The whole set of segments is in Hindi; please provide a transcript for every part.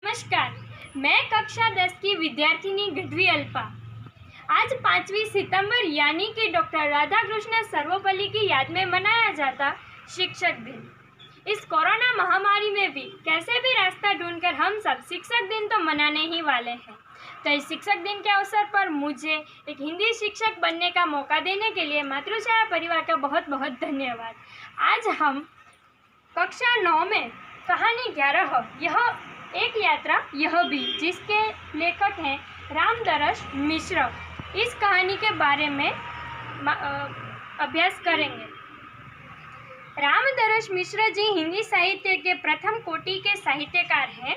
नमस्कार, मैं कक्षा 10 की विद्यार्थिनी गढ़वी अल्पा। आज 5वीं सितंबर यानी कि डॉक्टर राधाकृष्ण सर्वपल्ली की याद में मनाया जाता शिक्षक दिन। इस कोरोना महामारी में भी कैसे भी रास्ता ढूंढकर हम सब शिक्षक दिन तो मनाने ही वाले हैं। तो इस शिक्षक दिन के अवसर पर मुझे एक हिंदी शिक्षक बनने का मौका देने के लिए मातृछाया परिवार का बहुत बहुत धन्यवाद। आज हम कक्षा 9 में कहानी 11 यह एक यात्रा यह भी, जिसके लेखक हैं रामदरस मिश्र, इस कहानी के बारे में अभ्यास करेंगे। रामदरस मिश्र जी हिंदी साहित्य के प्रथम कोटि के साहित्यकार हैं।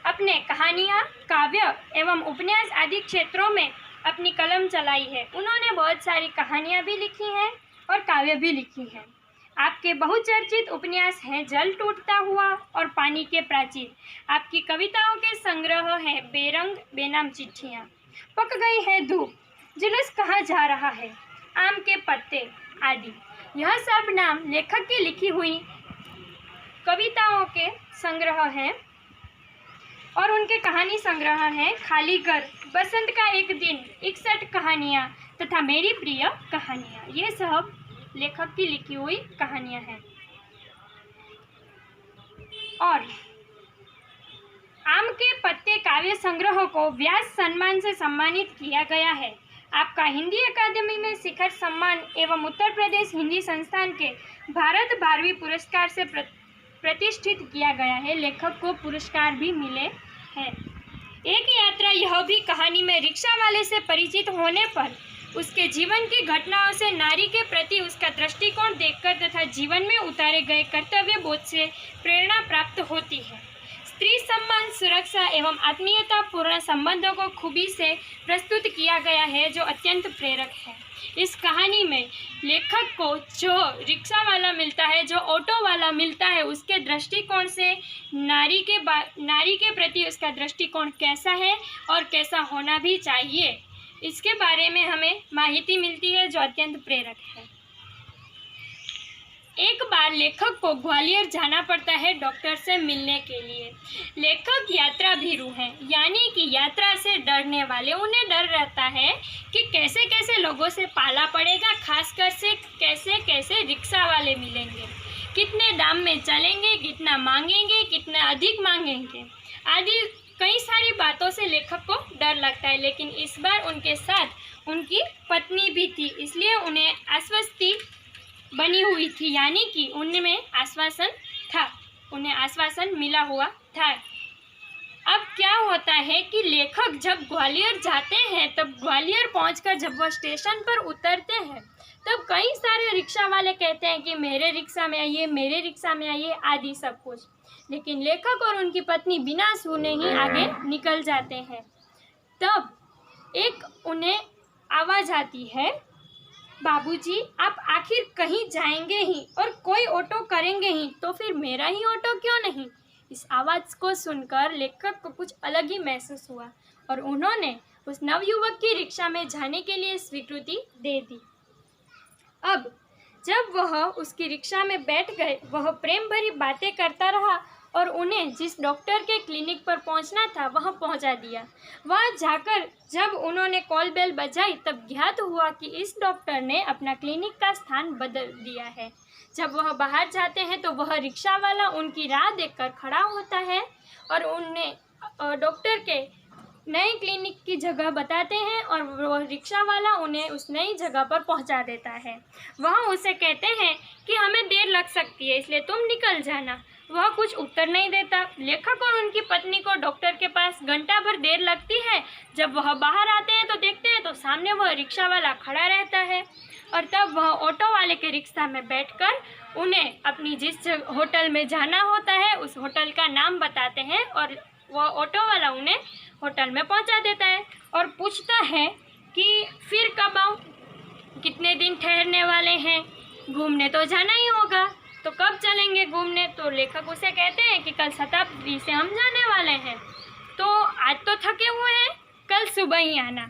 अपने कहानियाँ, काव्य एवं उपन्यास आदि क्षेत्रों में अपनी कलम चलाई है। उन्होंने बहुत सारी कहानियाँ भी लिखी हैं और काव्य भी लिखी हैं। आपके बहुचर्चित उपन्यास हैं जल टूटता हुआ और पानी के प्राचीर। आपकी कविताओं के संग्रह हैं बेरंग बेनाम चिट्ठियाँ, पक गई है धूप, जुलूस कहाँ जा रहा है, आम के पत्ते आदि। यह सब नाम लेखक की लिखी हुई कविताओं के संग्रह हैं और उनके कहानी संग्रह हैं खाली घर, बसंत का एक दिन, 61 कहानियाँ तथा मेरी प्रिय कहानियाँ। ये सब लेखक की लिखी हुई कहानियां हैं। और आम के पत्ते काव्य संग्रह को व्यास सम्मान से सम्मानित किया गया है। आपका हिंदी अकादमी में शिखर सम्मान एवं उत्तर प्रदेश हिंदी संस्थान के भारत 12वीं पुरस्कार से प्रतिष्ठित किया गया है। लेखक को पुरस्कार भी मिले हैं। एक यात्रा यह भी कहानी में रिक्शा वाले से परिचित होने पर उसके जीवन की घटनाओं से नारी के प्रति उसका दृष्टिकोण देखकर तथा जीवन में उतारे गए कर्तव्य बोध से प्रेरणा प्राप्त होती है। स्त्री सम्मान, सुरक्षा एवं आत्मीयता पूर्ण संबंधों को खूबी से प्रस्तुत किया गया है, जो अत्यंत प्रेरक है। इस कहानी में लेखक को जो रिक्शा वाला मिलता है, जो ऑटो वाला मिलता है, उसके दृष्टिकोण से नारी के प्रति उसका दृष्टिकोण कैसा है और कैसा होना भी चाहिए, इसके बारे में हमें माहिती मिलती है, जो अत्यंत प्रेरक है। एक बार लेखक को ग्वालियर जाना पड़ता है डॉक्टर से मिलने के लिए। लेखक यात्रा भीरू हैं, यानी कि यात्रा से डरने वाले। उन्हें डर रहता है कि कैसे कैसे लोगों से पाला पड़ेगा, खासकर से कैसे कैसे रिक्शा वाले मिलेंगे, कितने दाम में चलेंगे, कितना मांगेंगे, कितना अधिक मांगेंगे आदि कई सारी बातों से लेखक को डर लगता है। लेकिन इस बार उनके साथ उनकी पत्नी भी थी, इसलिए उन्हें आश्वस्ति बनी हुई थी, यानी कि उनमें आश्वासन था, उन्हें आश्वासन मिला हुआ था। अब क्या होता है कि लेखक जब ग्वालियर जाते हैं, तब ग्वालियर पहुंचकर जब वह स्टेशन पर उतरते हैं, तब कई सारे रिक्शा वाले कहते हैं कि मेरे रिक्शा में आइए, मेरे रिक्शा में आइए आदि सब कुछ। लेकिन लेखक और उनकी पत्नी बिना सुने ही आगे निकल जाते हैं। तब एक उन्हें आवाज़ आती है, बाबूजी आप आखिर कहीं जाएंगे ही और कोई ऑटो करेंगे ही, तो फिर मेरा ही ऑटो क्यों नहीं। इस आवाज़ को सुनकर लेखक को कुछ अलग ही महसूस हुआ और उन्होंने उस नवयुवक की रिक्शा में जाने के लिए स्वीकृति दे दी। अब जब वह उसकी रिक्शा में बैठ गए, वह प्रेम भरी बातें करता रहा और उन्हें जिस डॉक्टर के क्लिनिक पर पहुंचना था वहां पहुंचा दिया। वहां जाकर जब उन्होंने कॉल बेल बजाई, तब ज्ञात हुआ कि इस डॉक्टर ने अपना क्लिनिक का स्थान बदल दिया है। जब वह बाहर जाते हैं तो वह रिक्शा वाला उनकी राह देखकर खड़ा होता है और उन्हें डॉक्टर के नए क्लिनिक की जगह बताते हैं और वह रिक्शा वाला उन्हें उस नई जगह पर पहुंचा देता है। वह उसे कहते हैं कि हमें देर लग सकती है, इसलिए तुम निकल जाना। वह कुछ उत्तर नहीं देता। लेखक और उनकी पत्नी को डॉक्टर के पास घंटा भर देर लगती है। जब वह बाहर आते हैं तो देखते हैं तो सामने वह रिक्शा वाला खड़ा रहता है और तब वह ऑटो वाले के रिक्शा में बैठकर उन्हें अपनी जिस होटल में जाना होता है उस होटल का नाम बताते हैं और वह ऑटो वाला उन्हें होटल में पहुंचा देता है और पूछता है कि फिर कब आऊँ, कितने दिन ठहरने वाले हैं, घूमने तो जाना ही होगा, तो कब चलेंगे घूमने। तो लेखक उसे कहते हैं कि कल शताब्दी से हम जाने वाले हैं, तो आज तो थके हुए हैं, कल सुबह ही आना।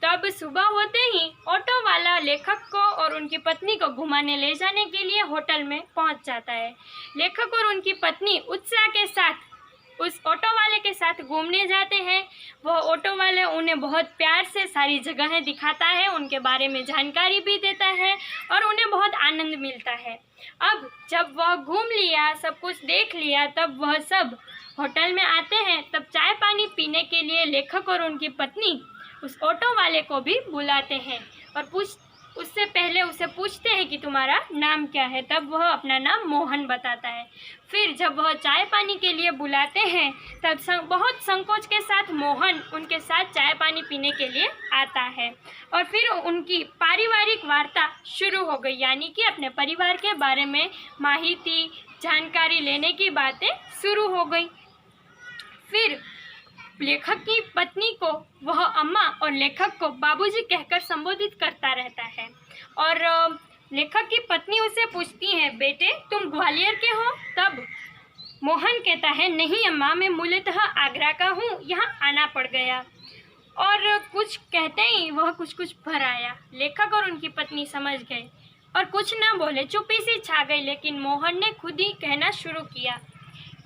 तब सुबह होते ही ऑटो वाला लेखक को और उनकी पत्नी को घुमाने ले जाने के लिए होटल में पहुंच जाता है। लेखक और उनकी पत्नी उत्साह के साथ उस ऑटो वाले के साथ घूमने जाते हैं। वह ऑटो वाले उन्हें बहुत प्यार से सारी जगहें दिखाता है, उनके बारे में जानकारी भी देता है और उन्हें बहुत आनंद मिलता है। अब जब वह घूम लिया, सब कुछ देख लिया, तब वह सब होटल में आते हैं। तब चाय पानी पीने के लिए लेखक और उनकी पत्नी उस ऑटो वाले को भी बुलाते हैं और उससे पहले उसे पूछते हैं कि तुम्हारा नाम क्या है। तब वह अपना नाम मोहन बताता है। फिर जब वह चाय पानी के लिए बुलाते हैं तब बहुत संकोच के साथ मोहन उनके साथ चाय पानी पीने के लिए आता है और फिर उनकी पारिवारिक वार्ता शुरू हो गई, यानी कि अपने परिवार के बारे में माहिती जानकारी लेने की बातें शुरू हो गई। फिर लेखक की पत्नी को वह अम्मा और लेखक को बाबूजी कहकर संबोधित करता रहता है और लेखक की पत्नी उसे पूछती है, बेटे तुम ग्वालियर के हो? तब मोहन कहता है, नहीं अम्मा, मैं मूलतः आगरा का हूँ, यहाँ आना पड़ गया। और कुछ कहते ही वह कुछ भर आया। लेखक और उनकी पत्नी समझ गए और कुछ न बोले, चुप्पी सी छा गई। लेकिन मोहन ने खुद ही कहना शुरू किया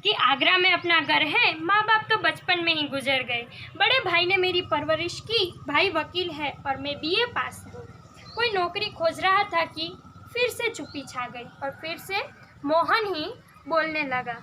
कि आगरा में अपना घर है, माँ बाप तो बचपन में ही गुजर गए, बड़े भाई ने मेरी परवरिश की, भाई वकील है और मैं बीए पास हूँ। कोई नौकरी खोज रहा था कि फिर से चुप्पी छा गई और फिर से मोहन ही बोलने लगा।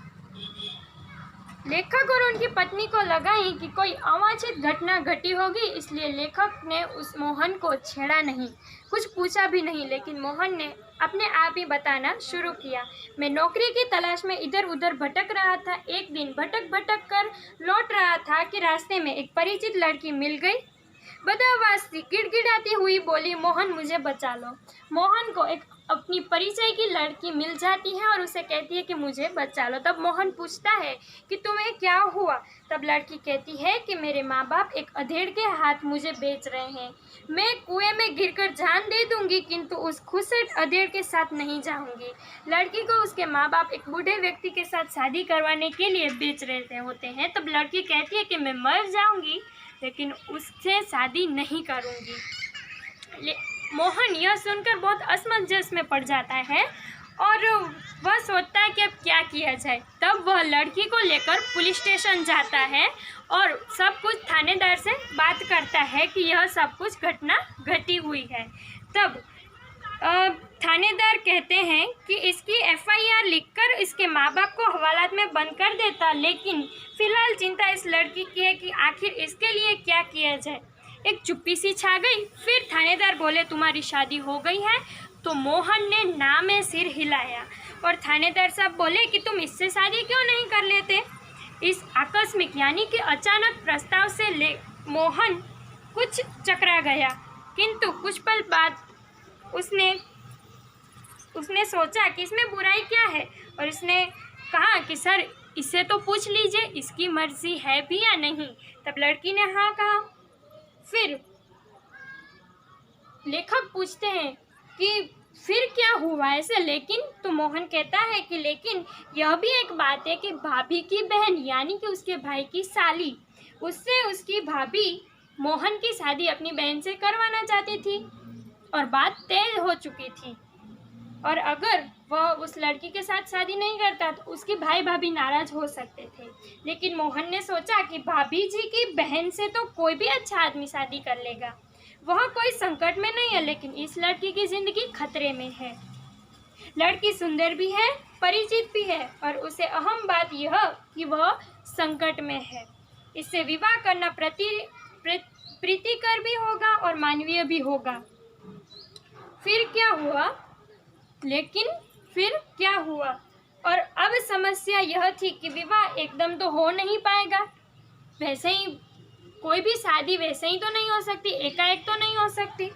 लेखक और उनकी पत्नी को लगा ही कि कोई अवांछित घटना घटी होगी, इसलिए लेखक ने उस मोहन को छेड़ा नहीं, कुछ पूछा भी नहीं। लेकिन मोहन ने अपने आप ही बताना शुरू किया, मैं नौकरी की तलाश में इधर उधर भटक रहा था। एक दिन भटक कर लौट रहा था कि रास्ते में एक परिचित लड़की मिल गई। बदहवास सी गिड़गिड़ाती हुई बोली, मोहन मुझे बचा लो। मोहन को एक अपनी परिचय की लड़की मिल जाती है और उसे कहती है कि मुझे बचा लो। तब मोहन पूछता है कि तुम्हें क्या हुआ? तब लड़की कहती है कि मेरे माँ बाप एक अधेड़ के हाथ मुझे बेच रहे हैं, मैं कुएं में गिरकर जान दे दूंगी किंतु उस खुसट अधेड़ के साथ नहीं जाऊंगी। लड़की को उसके माँ बाप एक बूढ़े व्यक्ति के साथ शादी करवाने के लिए बेच रहे होते हैं। तब लड़की कहती है कि मैं मर जाऊंगी लेकिन उससे शादी नहीं करूंगी। मोहन यह सुनकर बहुत असमंजस में पड़ जाता है और वह सोचता है कि अब क्या किया जाए। तब वह लड़की को लेकर पुलिस स्टेशन जाता है और सब कुछ थानेदार से बात करता है कि यह सब कुछ घटना घटी हुई है। तब थानेदार कहते हैं कि इसकी एफआईआर लिखकर इसके माँ बाप को हवालात में बंद कर देता, लेकिन फिलहाल चिंता इस लड़की की है कि आखिर इसके लिए क्या किया जाए। एक चुप्पी सी छा गई। फिर थानेदार बोले, तुम्हारी शादी हो गई है? तो मोहन ने ना में सिर हिलाया और थानेदार साहब बोले कि तुम इससे शादी क्यों नहीं कर लेते। इस आकस्मिक यानी कि अचानक प्रस्ताव से मोहन कुछ चकरा गया, किंतु कुछ पल बाद उसने सोचा कि इसमें बुराई क्या है और इसने कहा कि सर इससे तो पूछ लीजिए इसकी मर्जी है भी या नहीं। तब लड़की ने हाँ कहा। फिर लेखक पूछते हैं कि फिर क्या हुआ ऐसे, लेकिन तो मोहन कहता है कि लेकिन यह भी एक बात है कि भाभी की बहन यानी कि उसके भाई की साली, उससे उसकी भाभी मोहन की शादी अपनी बहन से करवाना चाहती थी और बात तय हो चुकी थी और अगर वह उस लड़की के साथ शादी नहीं करता तो उसके भाई भाभी नाराज हो सकते थे। लेकिन मोहन ने सोचा कि भाभी जी की बहन से तो कोई भी अच्छा आदमी शादी कर लेगा, वह कोई संकट में नहीं है, लेकिन इस लड़की की जिंदगी खतरे में है। लड़की सुंदर भी है, परिचित भी है और उसे अहम बात यह कि वह संकट में है। इससे विवाह करना प्रीतिकर भी होगा और मानवीय भी होगा। फिर क्या हुआ? लेकिन फिर क्या हुआ? और अब समस्या यह थी कि विवाह एकदम तो हो नहीं पाएगा, वैसे ही कोई भी शादी वैसे ही तो नहीं हो सकती, एकाएक तो नहीं हो सकती।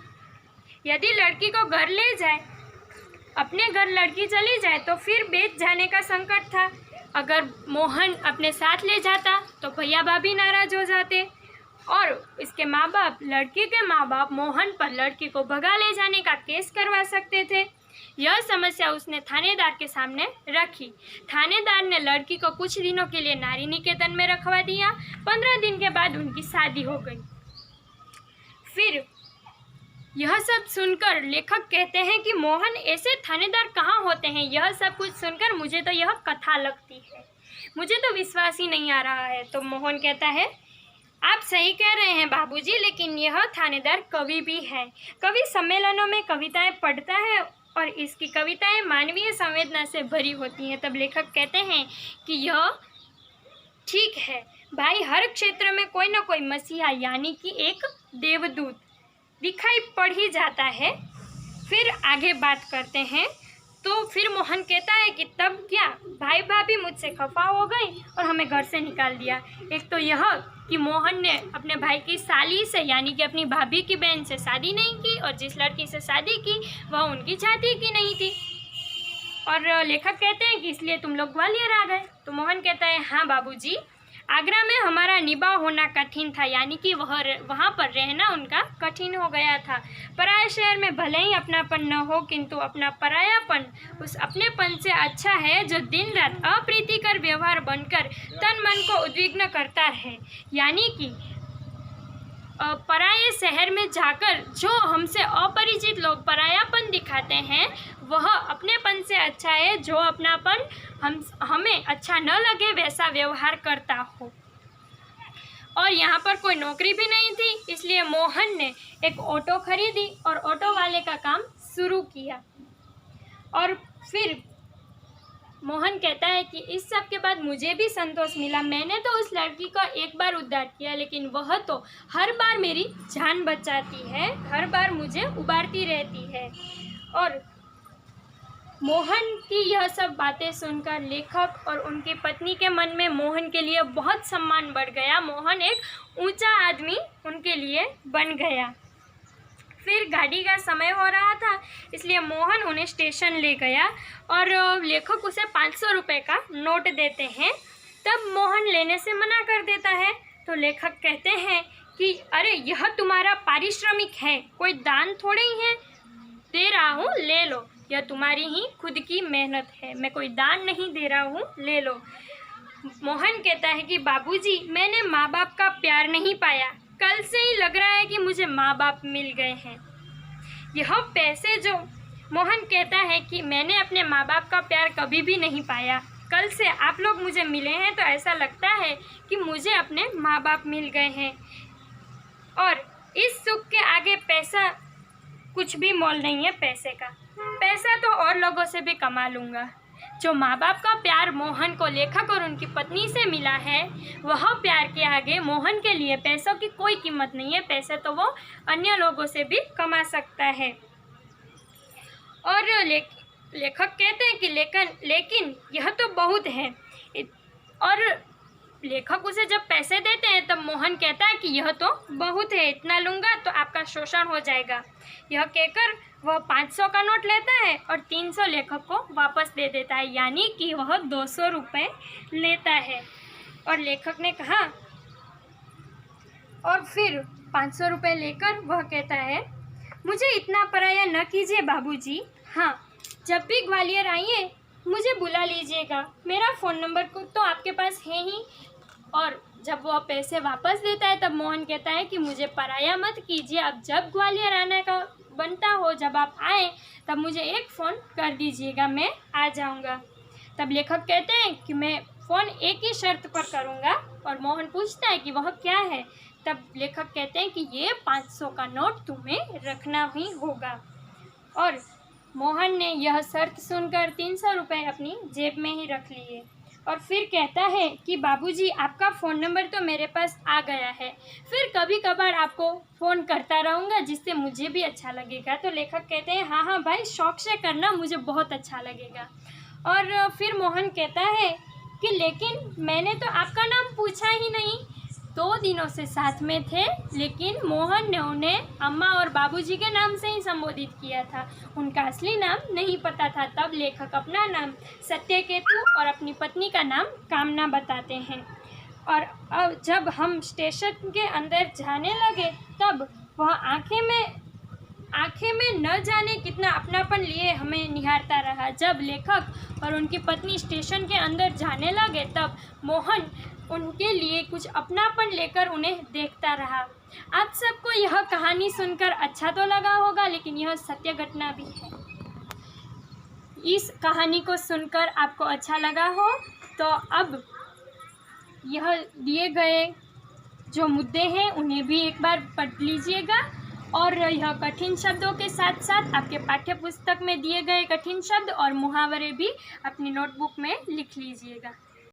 यदि लड़की को घर ले जाए, अपने घर लड़की चली जाए तो फिर बेच जाने का संकट था। अगर मोहन अपने साथ ले जाता तो भैया भाभी नाराज हो जाते और इसके माँ बाप, लड़की के माँ बाप मोहन पर लड़की को भगा ले जाने का केस करवा सकते थे। यह समस्या उसने थानेदार के सामने रखी। थानेदार ने लड़की को कुछ दिनों के लिए नारी निकेतन में रखवा दिया। 15 दिन के बाद उनकी शादी हो गई। फिर यह सब सुनकर लेखक कहते हैं कि मोहन ऐसे थानेदार कहाँ होते हैं। यह सब कुछ सुनकर मुझे तो यह कथा लगती है। मुझे तो विश्वास ही नहीं आ रहा है। तो मोहन कहता है, आप सही कह रहे हैं बाबूजी, लेकिन यह थानेदार कवि भी है। कवि सम्मेलनों में कविताएं पढ़ता है और इसकी कविताएं मानवीय संवेदना से भरी होती हैं। तब लेखक कहते हैं कि यह ठीक है भाई, हर क्षेत्र में कोई ना कोई मसीहा यानी कि एक देवदूत दिखाई पड़ ही जाता है। फिर आगे बात करते हैं। तो फिर मोहन कहता है कि तब क्या, भाई भाभी मुझसे खफा हो गई और हमें घर से निकाल दिया। एक तो यह कि मोहन ने अपने भाई की साली से यानी कि अपनी भाभी की बहन से शादी नहीं की और जिस लड़की से शादी की वह उनकी जाति की नहीं थी। और लेखक कहते हैं कि इसलिए तुम लोग ग्वालियर आ गए। तो मोहन कहता है, हाँ बाबूजी, आगरा में हमारा निबाह होना कठिन था, यानी कि वहाँ पर रहना उनका कठिन हो गया था। पराये शहर में भले ही अपनापन न हो, किंतु अपना परायापन उस अपनेपन से अच्छा है जो दिन रात अप्रीतिकर व्यवहार बनकर तन मन को उद्विग्न करता है। यानी कि पराये शहर में जाकर जो हमसे अपरिचित लोग परायापन दिखाते हैं वह अपनेपन से अच्छा है जो अपनापन हमें अच्छा न लगे वैसा व्यवहार करता हो। और यहाँ पर कोई नौकरी भी नहीं थी, इसलिए मोहन ने एक ऑटो खरीदी और ऑटो वाले का काम शुरू किया। और फिर मोहन कहता है कि इस सब के बाद मुझे भी संतोष मिला। मैंने तो उस लड़की का एक बार उद्धार किया, लेकिन वह तो हर बार मेरी जान बचाती है, हर बार मुझे उबारती रहती है। और मोहन की यह सब बातें सुनकर लेखक और उनकी पत्नी के मन में मोहन के लिए बहुत सम्मान बढ़ गया। मोहन एक ऊंचा आदमी उनके लिए बन गया। फिर गाड़ी का समय हो रहा था, इसलिए मोहन उन्हें स्टेशन ले गया और लेखक उसे 500 रुपये का नोट देते हैं। तब मोहन लेने से मना कर देता है। तो लेखक कहते हैं कि अरे यह तुम्हारा पारिश्रमिक है, कोई दान थोड़े ही है, दे रहा हूँ ले लो, यह तुम्हारी ही खुद की मेहनत है, मैं कोई दान नहीं दे रहा हूँ, ले लो। मोहन कहता है कि बाबूजी, मैंने माँ बाप का प्यार नहीं पाया, कल से ही लग रहा है कि मुझे माँ बाप मिल गए हैं। यह पैसे जो मोहन कहता है कि मैंने अपने माँ बाप का प्यार कभी भी नहीं पाया, कल से आप लोग मुझे मिले हैं तो ऐसा लगता है कि मुझे अपने माँ बाप मिल गए हैं। और इस सुख के आगे पैसा कुछ भी मोल नहीं है। पैसा तो और लोगों से भी कमा लूँगा। जो माँ बाप का प्यार मोहन को लेखक और उनकी पत्नी से मिला है, वह प्यार के आगे मोहन के लिए पैसों की कोई कीमत नहीं है। पैसे तो वो अन्य लोगों से भी कमा सकता है। और लेखक कहते हैं कि लेकिन यह तो बहुत है। और लेखक उसे जब पैसे देते हैं तब मोहन कहता है कि यह तो बहुत है, इतना लूँगा तो आपका शोषण हो जाएगा। यह कहकर वह 500 का नोट लेता है और 300 लेखक को वापस दे देता है, यानी कि वह 200 रुपये लेता है। और लेखक ने कहा, और फिर 500 रुपये लेकर वह कहता है, मुझे इतना पराया न कीजिए बाबूजी, हाँ जब भी ग्वालियर आइए मुझे बुला लीजिएगा, मेरा फ़ोन नंबर तो आपके पास है ही। और जब वह पैसे वापस देता है तब मोहन कहता है कि मुझे पराया मत कीजिए, अब जब ग्वालियर आने का बनता हो, जब आप आए तब मुझे एक फ़ोन कर दीजिएगा, मैं आ जाऊंगा। तब लेखक कहते हैं कि मैं फ़ोन एक ही शर्त पर करूंगा। और मोहन पूछता है कि वह क्या है। तब लेखक कहते हैं कि ये 500 का नोट तुम्हें रखना ही होगा। और मोहन ने यह शर्त सुनकर 300 रुपये अपनी जेब में ही रख लिए। और फिर कहता है कि बाबूजी, आपका फ़ोन नंबर तो मेरे पास आ गया है, फिर कभी कभार आपको फ़ोन करता रहूँगा जिससे मुझे भी अच्छा लगेगा। तो लेखक कहते हैं, हाँ हाँ भाई, शौक़ से करना, मुझे बहुत अच्छा लगेगा। और फिर मोहन कहता है कि लेकिन मैंने तो आपका नाम पूछा ही नहीं। 2 दिनों से साथ में थे, लेकिन मोहन ने उन्हें अम्मा और बाबूजी के नाम से ही संबोधित किया था, उनका असली नाम नहीं पता था। तब लेखक अपना नाम सत्यकेतु और अपनी पत्नी का नाम कामना बताते हैं। और अब जब हम स्टेशन के अंदर जाने लगे तब वह आंखें में न जाने कितना अपनापन लिए हमें निहारता रहा। जब लेखक और उनकी पत्नी स्टेशन के अंदर जाने लगे तब मोहन उनके लिए कुछ अपनापन लेकर उन्हें देखता रहा। आप सबको यह कहानी सुनकर अच्छा तो लगा होगा, लेकिन यह सत्य घटना भी है। इस कहानी को सुनकर आपको अच्छा लगा हो तो अब यह दिए गए जो मुद्दे हैं उन्हें भी एक बार पढ़ लीजिएगा और यह कठिन शब्दों के साथ साथ आपके पाठ्य पुस्तक में दिए गए कठिन शब्द और मुहावरे भी अपनी नोटबुक में लिख लीजिएगा।